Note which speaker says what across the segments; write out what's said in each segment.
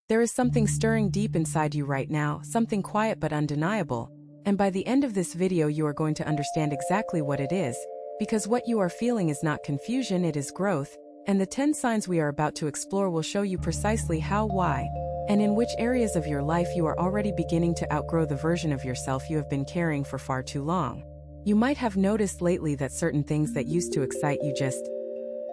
Speaker 1: There is something stirring deep inside you right now, something quiet but undeniable, and by the end of this video you are going to understand exactly what it is, because what you are feeling is not confusion, it is growth, and the 10 signs we are about to explore will show you precisely how, why, and in which areas of your life you are already beginning to outgrow the version of yourself you have been carrying for far too long. You might have noticed lately that certain things that used to excite you just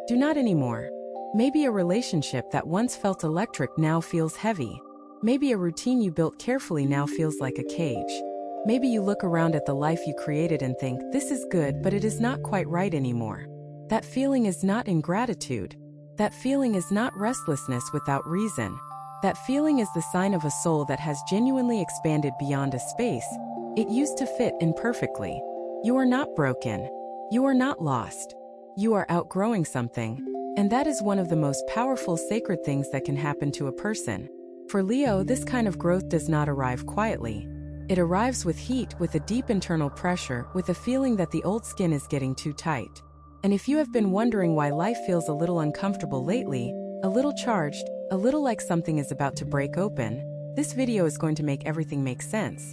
Speaker 1: do not anymore. Maybe a relationship that once felt electric now feels heavy. Maybe a routine you built carefully now feels like a cage. Maybe you look around at the life you created and think, this is good, but it is not quite right anymore. That feeling is not ingratitude. That feeling is not restlessness without reason. That feeling is the sign of a soul that has genuinely expanded beyond a space it used to fit in perfectly. You are not broken. You are not lost. You are outgrowing something. And that is one of the most powerful sacred things that can happen to a person. For Leo, this kind of growth does not arrive quietly. It arrives with heat, with a deep internal pressure, with a feeling that the old skin is getting too tight. And if you have been wondering why life feels a little uncomfortable lately, a little charged, a little like something is about to break open, this video is going to make everything make sense.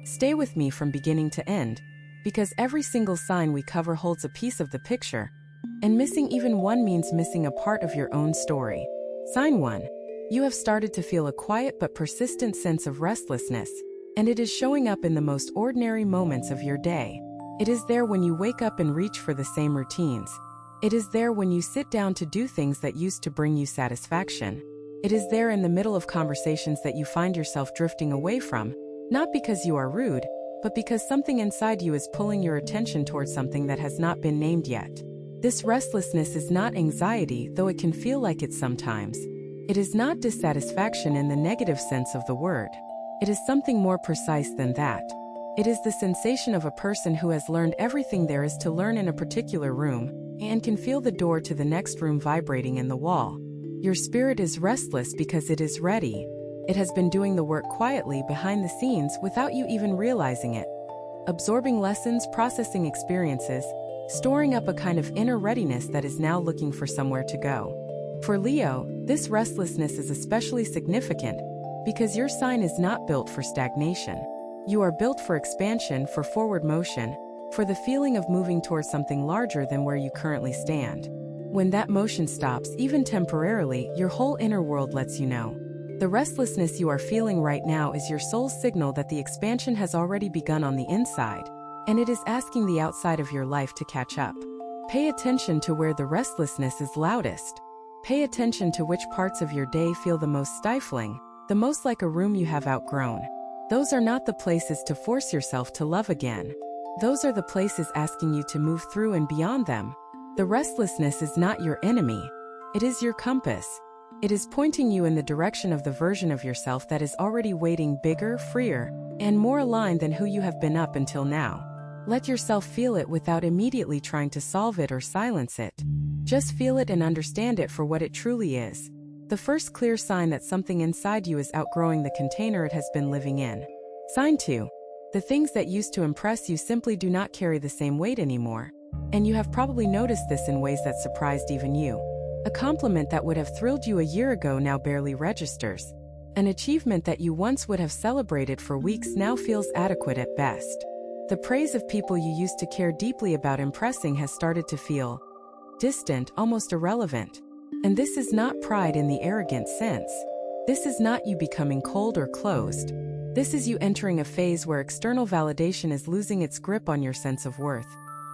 Speaker 1: Stay with me from beginning to end, because every single sign we cover holds a piece of the picture, and missing even one means missing a part of your own story. Sign 1. You have started to feel a quiet but persistent sense of restlessness, and it is showing up in the most ordinary moments of your day. It is there when you wake up and reach for the same routines. It is there when you sit down to do things that used to bring you satisfaction. It is there in the middle of conversations that you find yourself drifting away from, not because you are rude, but because something inside you is pulling your attention towards something that has not been named yet. This restlessness is not anxiety, though it can feel like it sometimes. It is not dissatisfaction in the negative sense of the word. It is something more precise than that. It is the sensation of a person who has learned everything there is to learn in a particular room, and can feel the door to the next room vibrating in the wall. Your spirit is restless because it is ready. It has been doing the work quietly behind the scenes without you even realizing it. Absorbing lessons, processing experiences, storing up a kind of inner readiness that is now looking for somewhere to go. For Leo, this restlessness is especially significant because your sign is not built for stagnation. You are built for expansion, for forward motion, for the feeling of moving towards something larger than where you currently stand. When that motion stops, even temporarily, your whole inner world lets you know. The restlessness you are feeling right now is your soul's signal that the expansion has already begun on the inside, and it is asking the outside of your life to catch up. Pay attention to where the restlessness is loudest. Pay attention to which parts of your day feel the most stifling, the most like a room you have outgrown. Those are not the places to force yourself to love again. Those are the places asking you to move through and beyond them. The restlessness is not your enemy. It is your compass. It is pointing you in the direction of the version of yourself that is already waiting, bigger, freer, and more aligned than who you have been up until now. Let yourself feel it without immediately trying to solve it or silence it. Just feel it and understand it for what it truly is. The first clear sign that something inside you is outgrowing the container it has been living in. Sign 2. The things that used to impress you simply do not carry the same weight anymore. And you have probably noticed this in ways that surprised even you. A compliment that would have thrilled you a year ago now barely registers. An achievement that you once would have celebrated for weeks now feels adequate at best. The praise of people you used to care deeply about impressing has started to feel distant, almost irrelevant. And this is not pride in the arrogant sense. This is not you becoming cold or closed. This is you entering a phase where external validation is losing its grip on your sense of worth.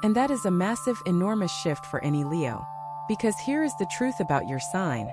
Speaker 1: And that is a massive, enormous shift for any Leo. Because here is the truth about your sign.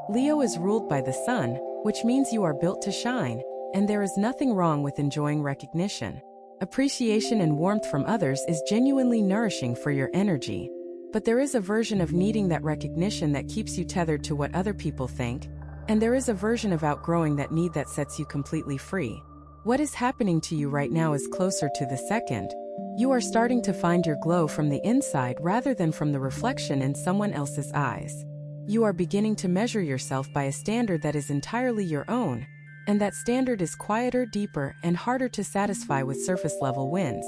Speaker 1: Leo is ruled by the sun, which means you are built to shine, and there is nothing wrong with enjoying recognition. Appreciation and warmth from others is genuinely nourishing for your energy. But there is a version of needing that recognition that keeps you tethered to what other people think, and there is a version of outgrowing that need that sets you completely free. What is happening to you right now is closer to the second. You are starting to find your glow from the inside rather than from the reflection in someone else's eyes. You are beginning to measure yourself by a standard that is entirely your own, and that standard is quieter, deeper, and harder to satisfy with surface-level wins.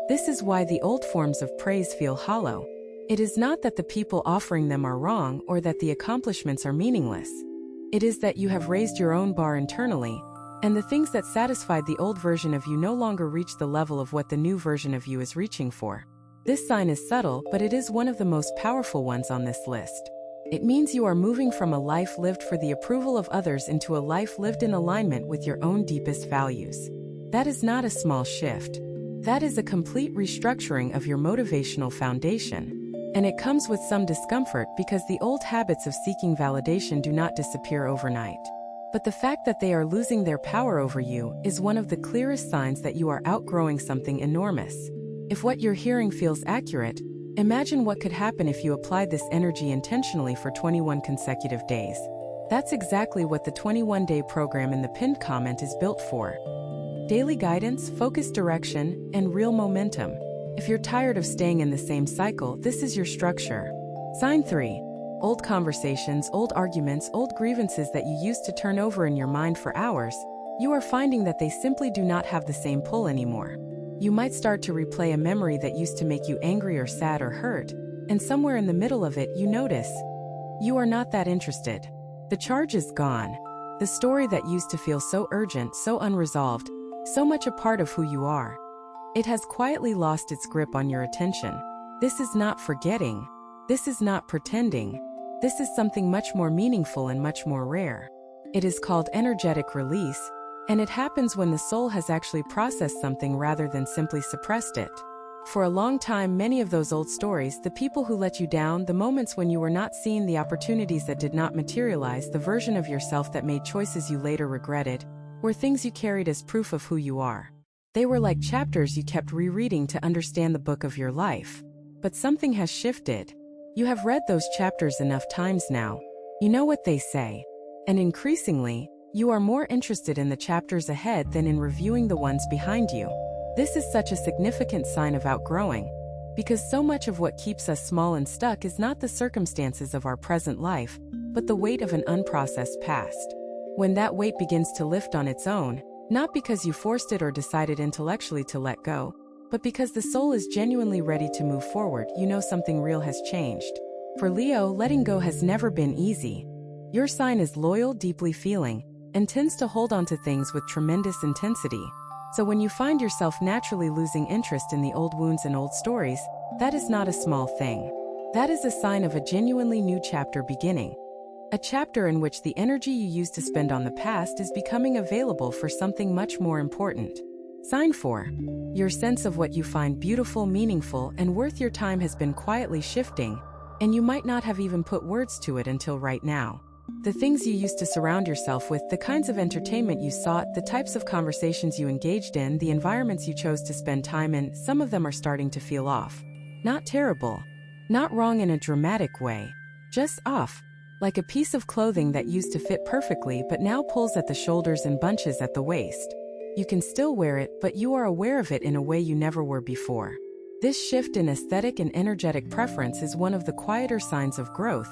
Speaker 1: This is why the old forms of praise feel hollow. It is not that the people offering them are wrong or that the accomplishments are meaningless. It is that you have raised your own bar internally, and the things that satisfied the old version of you no longer reach the level of what the new version of you is reaching for. This sign is subtle, but it is one of the most powerful ones on this list. It means you are moving from a life lived for the approval of others into a life lived in alignment with your own deepest values. That is not a small shift. That is a complete restructuring of your motivational foundation. And it comes with some discomfort because the old habits of seeking validation do not disappear overnight. But the fact that they are losing their power over you is one of the clearest signs that you are outgrowing something enormous. If what you're hearing feels accurate, imagine what could happen if you applied this energy intentionally for 21 consecutive days. That's exactly what the 21-day program in the pinned comment is built for. Daily guidance, focused direction, and real momentum. If you're tired of staying in the same cycle, this is your structure. Sign 3. Old conversations, old arguments, old grievances that you used to turn over in your mind for hours, you are finding that they simply do not have the same pull anymore. You might start to replay a memory that used to make you angry or sad or hurt, and somewhere in the middle of it you notice you are not that interested. The charge is gone. The story that used to feel so urgent, so unresolved, so much a part of who you are, it has quietly lost its grip on your attention. This is not forgetting. This is not pretending. This is something much more meaningful and much more rare. It is called energetic release, and it happens when the soul has actually processed something rather than simply suppressed it. For a long time, many of those old stories, the people who let you down, the moments when you were not seen, the opportunities that did not materialize, the version of yourself that made choices you later regretted, were things you carried as proof of who you are. They were like chapters you kept rereading to understand the book of your life. But something has shifted. You have read those chapters enough times now. You know what they say. And increasingly, you are more interested in the chapters ahead than in reviewing the ones behind you. This is such a significant sign of outgrowing, because so much of what keeps us small and stuck is not the circumstances of our present life, but the weight of an unprocessed past. When that weight begins to lift on its own, not because you forced it or decided intellectually to let go, but because the soul is genuinely ready to move forward, you know something real has changed. For Leo, letting go has never been easy. Your sign is loyal, deeply feeling, and tends to hold on to things with tremendous intensity. So when you find yourself naturally losing interest in the old wounds and old stories, that is not a small thing. That is a sign of a genuinely new chapter beginning. A chapter in which the energy you used to spend on the past is becoming available for something much more important. Sign 4. Your sense of what you find beautiful, meaningful, and worth your time has been quietly shifting, and you might not have even put words to it until right now. The things you used to surround yourself with, the kinds of entertainment you sought, the types of conversations you engaged in, the environments you chose to spend time in, some of them are starting to feel off. Not terrible. Not wrong in a dramatic way. Just off. Like a piece of clothing that used to fit perfectly but now pulls at the shoulders and bunches at the waist. You can still wear it, but you are aware of it in a way you never were before. This shift in aesthetic and energetic preference is one of the quieter signs of growth,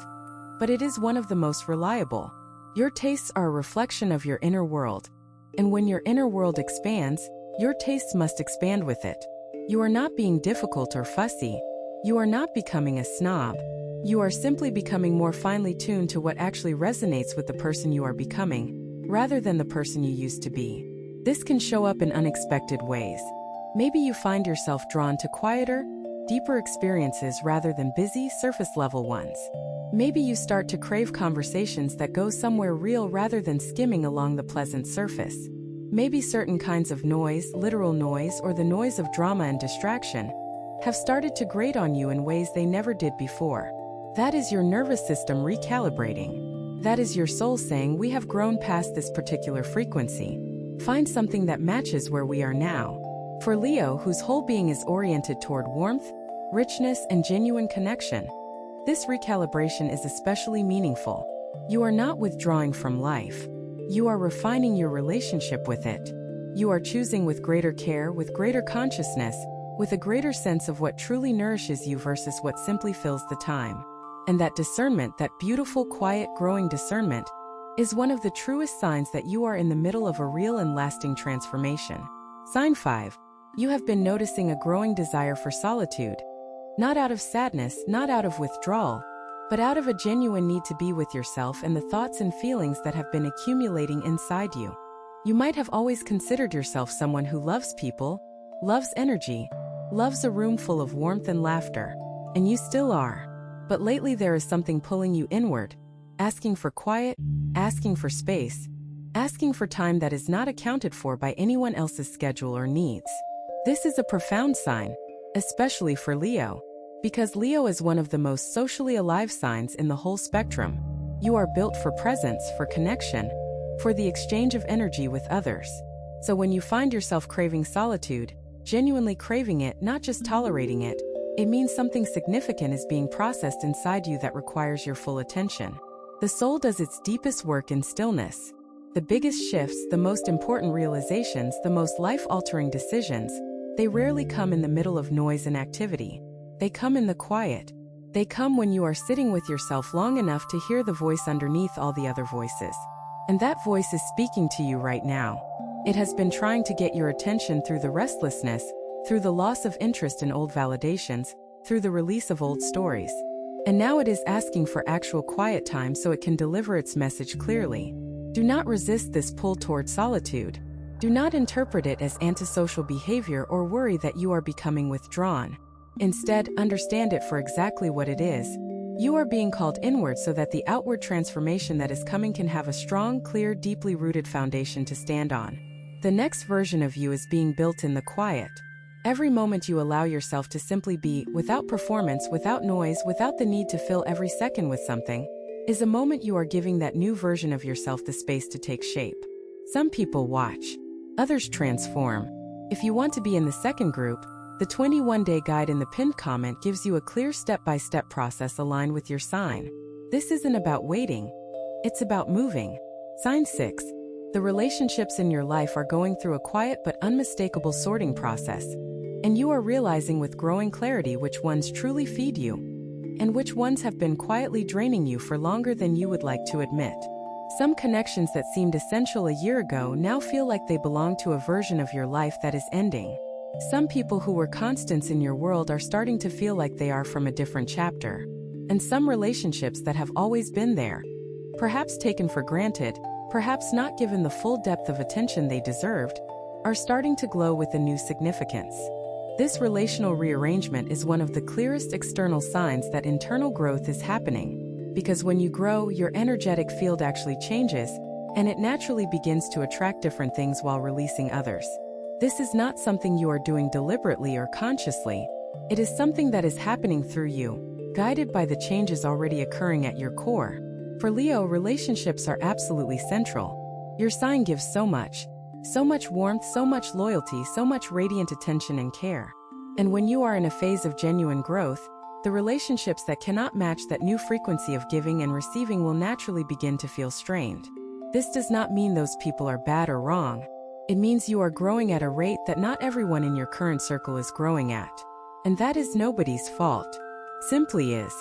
Speaker 1: but it is one of the most reliable. Your tastes are a reflection of your inner world, and when your inner world expands, your tastes must expand with it. You are not being difficult or fussy. You are not becoming a snob. You are simply becoming more finely tuned to what actually resonates with the person you are becoming, rather than the person you used to be. This can show up in unexpected ways. Maybe you find yourself drawn to quieter, deeper experiences rather than busy, surface-level ones. Maybe you start to crave conversations that go somewhere real rather than skimming along the pleasant surface. Maybe certain kinds of noise, literal noise, or the noise of drama and distraction, have started to grate on you in ways they never did before. That is your nervous system recalibrating. That is your soul saying, we have grown past this particular frequency. Find something that matches where we are now. For Leo, whose whole being is oriented toward warmth, richness, and genuine connection, this recalibration is especially meaningful. You are not withdrawing from life. You are refining your relationship with it. You are choosing with greater care, with greater consciousness, with a greater sense of what truly nourishes you versus what simply fills the time. And that discernment, that beautiful, quiet, growing discernment, is one of the truest signs that you are in the middle of a real and lasting transformation. Sign 5. You have been noticing a growing desire for solitude. Not out of sadness, not out of withdrawal, but out of a genuine need to be with yourself and the thoughts and feelings that have been accumulating inside you. You might have always considered yourself someone who loves people, loves energy, loves a room full of warmth and laughter, and you still are. But lately there is something pulling you inward, asking for quiet, asking for space, asking for time that is not accounted for by anyone else's schedule or needs. This is a profound sign, especially for Leo, because Leo is one of the most socially alive signs in the whole spectrum. You are built for presence, for connection, for the exchange of energy with others. So when you find yourself craving solitude, genuinely craving it, not just tolerating it, it means something significant is being processed inside you that requires your full attention. The soul does its deepest work in stillness. The biggest shifts, the most important realizations, the most life-altering decisions, they rarely come in the middle of noise and activity. They come in the quiet. They come when you are sitting with yourself long enough to hear the voice underneath all the other voices. And that voice is speaking to you right now. It has been trying to get your attention through the restlessness, through the loss of interest in old validations, through the release of old stories. And now it is asking for actual quiet time so it can deliver its message clearly. Do not resist this pull toward solitude. Do not interpret it as antisocial behavior or worry that you are becoming withdrawn. Instead, understand it for exactly what it is. You are being called inward so that the outward transformation that is coming can have a strong, clear, deeply rooted foundation to stand on. The next version of you is being built in the quiet. Every moment you allow yourself to simply be, without performance, without noise, without the need to fill every second with something, is a moment you are giving that new version of yourself the space to take shape. Some people watch, others transform. If you want to be in the second group, the 21-day guide in the pinned comment gives you a clear step-by-step process aligned with your sign. This isn't about waiting, it's about moving. Sign 6. The relationships in your life are going through a quiet but unmistakable sorting process. And you are realizing with growing clarity which ones truly feed you, and which ones have been quietly draining you for longer than you would like to admit. Some connections that seemed essential a year ago now feel like they belong to a version of your life that is ending. Some people who were constants in your world are starting to feel like they are from a different chapter. And some relationships that have always been there, perhaps taken for granted, perhaps not given the full depth of attention they deserved, are starting to glow with a new significance. This relational rearrangement is one of the clearest external signs that internal growth is happening, because when you grow, your energetic field actually changes, and it naturally begins to attract different things while releasing others. This is not something you are doing deliberately or consciously. It is something that is happening through you, guided by the changes already occurring at your core. For Leo, relationships are absolutely central. Your sign gives so much warmth, so much loyalty, so much radiant attention and care. And when you are in a phase of genuine growth, the relationships that cannot match that new frequency of giving and receiving will naturally begin to feel strained. This does not mean those people are bad or wrong. It means you are growing at a rate that not everyone in your current circle is growing at. And that is nobody's fault. Simply is.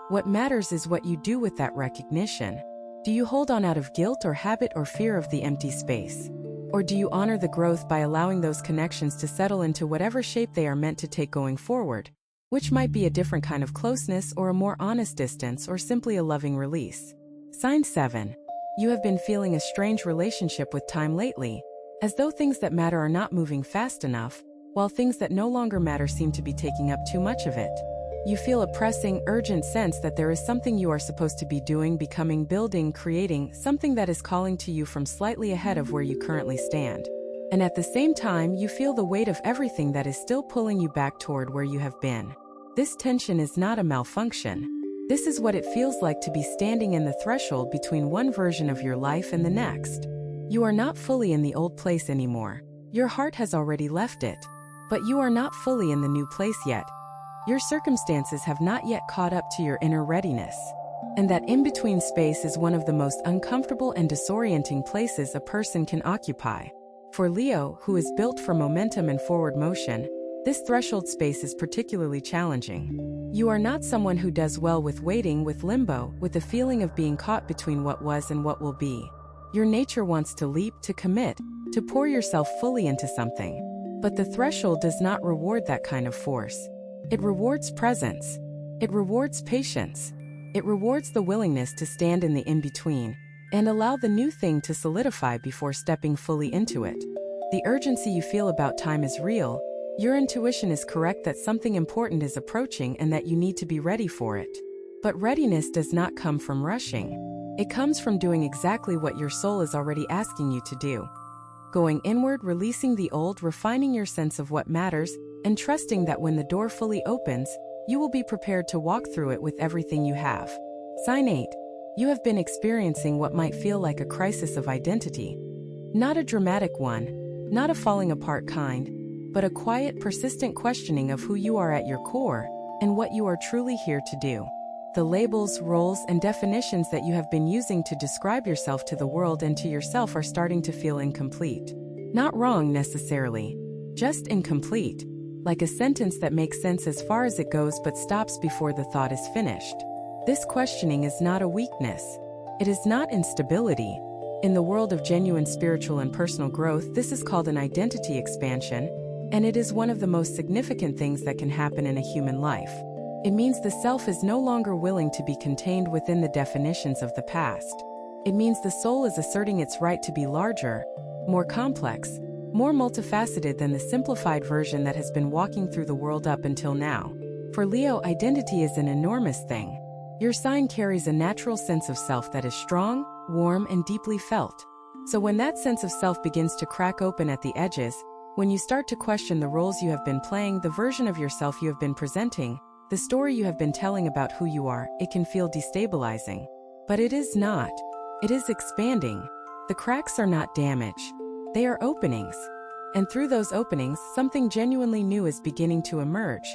Speaker 1: What matters is what you do with that recognition. Do you hold on out of guilt or habit or fear of the empty space? Or do you honor the growth by allowing those connections to settle into whatever shape they are meant to take going forward, which might be a different kind of closeness or a more honest distance or simply a loving release? Sign 7. You have been feeling a strange relationship with time lately, as though things that matter are not moving fast enough, while things that no longer matter seem to be taking up too much of it. You feel a pressing, urgent sense that there is something you are supposed to be doing, becoming, building, creating, something that is calling to you from slightly ahead of where you currently stand. And at the same time, you feel the weight of everything that is still pulling you back toward where you have been. This tension is not a malfunction. This is what it feels like to be standing in the threshold between one version of your life and the next. You are not fully in the old place anymore. Your heart has already left it. But you are not fully in the new place yet. Your circumstances have not yet caught up to your inner readiness. And that in-between space is one of the most uncomfortable and disorienting places a person can occupy. For Leo, who is built for momentum and forward motion, this threshold space is particularly challenging. You are not someone who does well with waiting, with limbo, with the feeling of being caught between what was and what will be. Your nature wants to leap, to commit, to pour yourself fully into something. But the threshold does not reward that kind of force. It rewards presence. It rewards patience. It rewards the willingness to stand in the in-between and allow the new thing to solidify before stepping fully into it. The urgency you feel about time is real. Your intuition is correct that something important is approaching and that you need to be ready for it. But readiness does not come from rushing. It comes from doing exactly what your soul is already asking you to do. Going inward, releasing the old, refining your sense of what matters, and trusting that when the door fully opens, you will be prepared to walk through it with everything you have. Sign 8. You have been experiencing what might feel like a crisis of identity. Not a dramatic one, not a falling apart kind, but a quiet, persistent questioning of who you are at your core and what you are truly here to do. The labels, roles, and definitions that you have been using to describe yourself to the world and to yourself are starting to feel incomplete. Not wrong necessarily, just incomplete, like a sentence that makes sense as far as it goes but stops before the thought is finished. This questioning is not a weakness. It is not instability. In the world of genuine spiritual and personal growth, this is called an identity expansion, and it is one of the most significant things that can happen in a human life. It means the self is no longer willing to be contained within the definitions of the past. It means the soul is asserting its right to be larger, more complex, more multifaceted than the simplified version that has been walking through the world up until now. For Leo, identity is an enormous thing. Your sign carries a natural sense of self that is strong, warm, and deeply felt. So when that sense of self begins to crack open at the edges, when you start to question the roles you have been playing, the version of yourself you have been presenting, the story you have been telling about who you are, it can feel destabilizing. But it is not. It is expanding. The cracks are not damage. They are openings. And through those openings, something genuinely new is beginning to emerge.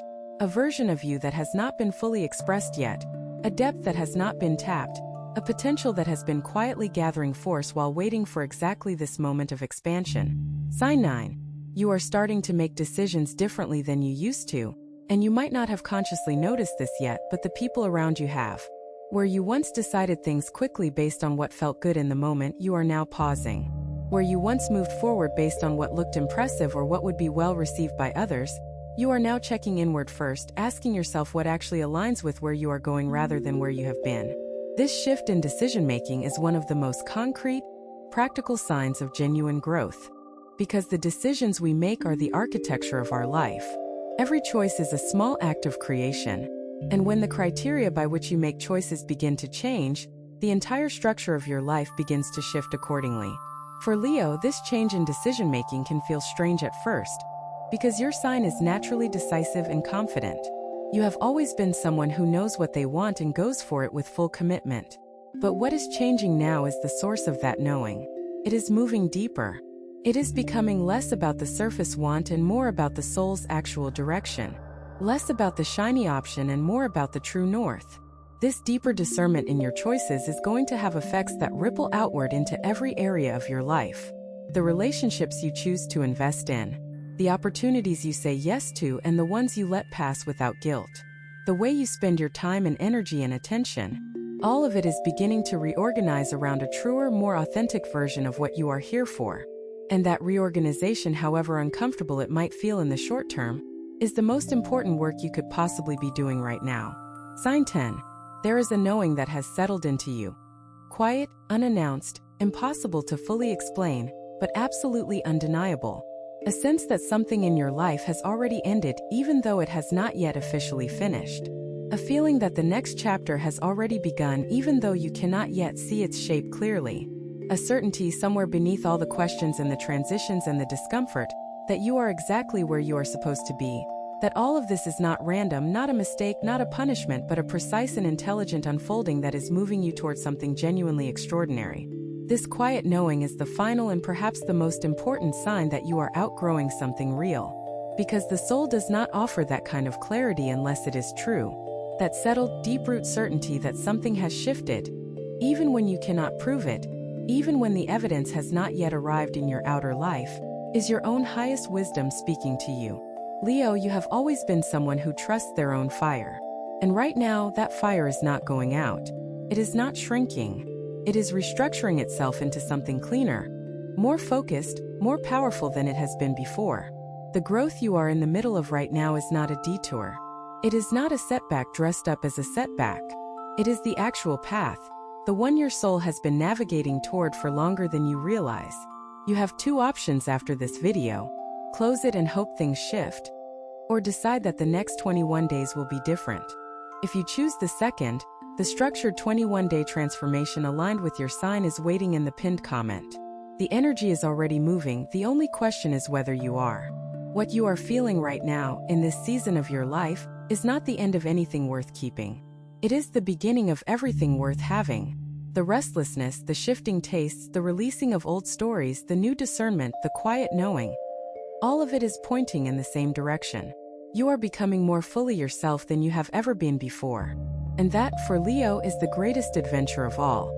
Speaker 1: A version of you that has not been fully expressed yet, a depth that has not been tapped, a potential that has been quietly gathering force while waiting for exactly this moment of expansion. Sign 9. You are starting to make decisions differently than you used to, and you might not have consciously noticed this yet, but the people around you have. Where you once decided things quickly based on what felt good in the moment, you are now pausing. Where you once moved forward based on what looked impressive or what would be well received by others, you are now checking inward first, asking yourself what actually aligns with where you are going rather than where you have been. This shift in decision-making is one of the most concrete, practical signs of genuine growth. Because the decisions we make are the architecture of our life. Every choice is a small act of creation. And when the criteria by which you make choices begin to change, the entire structure of your life begins to shift accordingly. For Leo, this change in decision-making can feel strange at first, because your sign is naturally decisive and confident. You have always been someone who knows what they want and goes for it with full commitment. But what is changing now is the source of that knowing. It is moving deeper. It is becoming less about the surface want and more about the soul's actual direction. Less about the shiny option and more about the true north. This deeper discernment in your choices is going to have effects that ripple outward into every area of your life. The relationships you choose to invest in, the opportunities you say yes to, and the ones you let pass without guilt. The way you spend your time and energy and attention, all of it is beginning to reorganize around a truer, more authentic version of what you are here for. And that reorganization, however uncomfortable it might feel in the short term, is the most important work you could possibly be doing right now. Sign 10. There is a knowing that has settled into you. Quiet, unannounced, impossible to fully explain, but absolutely undeniable. A sense that something in your life has already ended even though it has not yet officially finished. A feeling that the next chapter has already begun even though you cannot yet see its shape clearly. A certainty somewhere beneath all the questions and the transitions and the discomfort that you are exactly where you are supposed to be. That all of this is not random, not a mistake, not a punishment, but a precise and intelligent unfolding that is moving you towards something genuinely extraordinary. This quiet knowing is the final and perhaps the most important sign that you are outgrowing something real. Because the soul does not offer that kind of clarity unless it is true. That settled, deep-root certainty that something has shifted, even when you cannot prove it, even when the evidence has not yet arrived in your outer life, is your own highest wisdom speaking to you. Leo, you have always been someone who trusts their own fire. And right now, that fire is not going out. It is not shrinking. It is restructuring itself into something cleaner, more focused, more powerful than it has been before. The growth you are in the middle of right now is not a detour. It is not a setback dressed up as a setback. It is the actual path, the one your soul has been navigating toward for longer than you realize. You have two options after this video: close it and hope things shift, or decide that the next 21 days will be different. If you choose the second, the structured 21-day transformation aligned with your sign is waiting in the pinned comment. The energy is already moving, the only question is whether you are. What you are feeling right now, in this season of your life, is not the end of anything worth keeping. It is the beginning of everything worth having. The restlessness, the shifting tastes, the releasing of old stories, the new discernment, the quiet knowing. All of it is pointing in the same direction. You are becoming more fully yourself than you have ever been before. And that, for Leo, is the greatest adventure of all.